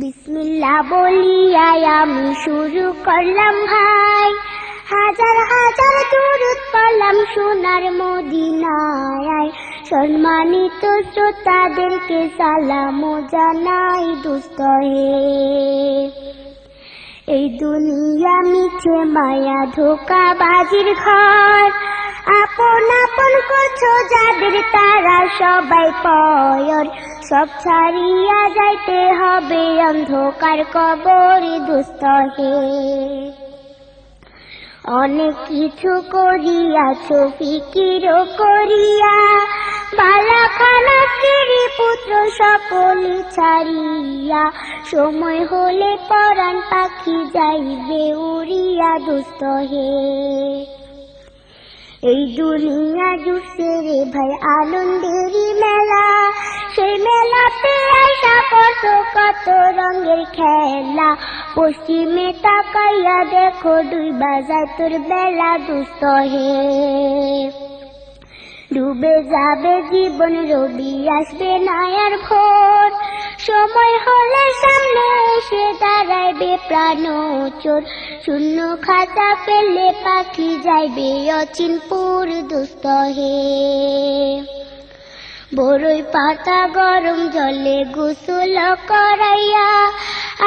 বিসমিল্লাহ বলিয়াই আমি শুরু করলাম ভাই, হাজার হাজার দুরূদ পড়লাম সোনার মদিনায়। সম্মানিত শ্রোতাদেরকে সালাম জানাই দোস্ত হে। এই দুনিয়া মিছে মায়া ধোঁকাবাজির ঘর, আপন আপন করছো যাদের তারা সবাই পয়র। সব ছাড়িয়া যাইতে হবে অন্ধকার কবরে দোস্ত হে। অনেক কিছু করিয়াছো ফিকির করিয়া, বালাখানা স্ত্রী পুত্র সকলে ছাড়িয়া, সময় হলে পরাণ পাখি যাইবে উড়িয়া দোস্ত হে। এই দুনিয়া জুড়ছে রে ভাই আনন্দেরই মেলা, সেই মেলাতে আইসা কত কত রঙের খেলা। পশ্চিমে তাকাইয়া দেখো ডুইবা যায় তোর বেলা দোস্ত হে। ডুবে যাবে জীবন রবি আসবে না আর ভোর, সময় হলে সামনে এসে দাঁড়াইবে প্রাণচোর। শূন্য খাতা পেলে পাখি যাইবে অচিনপুর দোস্ত হে। বড়ই পাতা গরম জলে গোসল করাইয়া,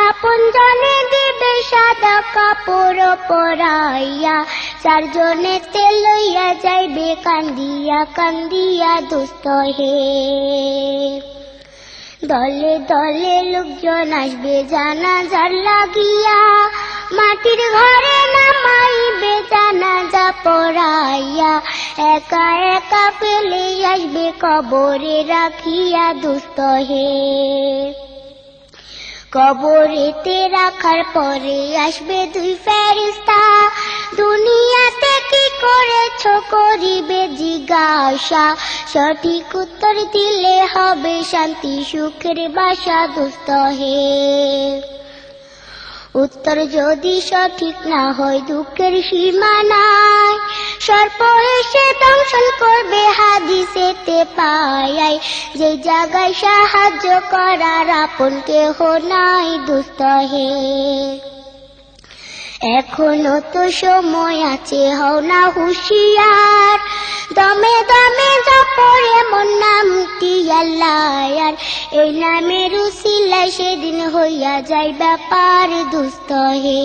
আপন জনে দিবে সাদা কাপড় পরাইয়া। চারজনে তেল লইয়া যাইবে কান্দিয়া কান্দিয়া দোস্ত হে। দলে দলে লোকজন আসবে জানাজার লাগিয়া, মাটির ঘরে নামাইবে জানাজা পড়াইয়া। একা একা ফেলে আসবে কবরে রাখিয়া দোস্ত হে। কবরেতে রাখার পরে আসবে দুই ফেরেশতা, দুনিয়াতে কি করেছ করিবে জিজ্ঞাসা। সঠিক উত্তর দিলে হবে শান্তি সুখের বাসা দোস্ত হে। উত্তর যদি সঠিক না হয় দুঃখের সীমা নাই, সর্প এসে দংশন করবে হাদিসেতে পাই। যে জায়গায় সাহায্য করার আপন কেহ নাই দোস্ত হে। এখনো তো সময় আছে, হও না হুঁশিয়ার, দমে দমে জপরে মন নামটি আল্লাহ। এই নামের উসিলায় সেদিন হইয়া যায় ব্যাপার দোস্ত হে।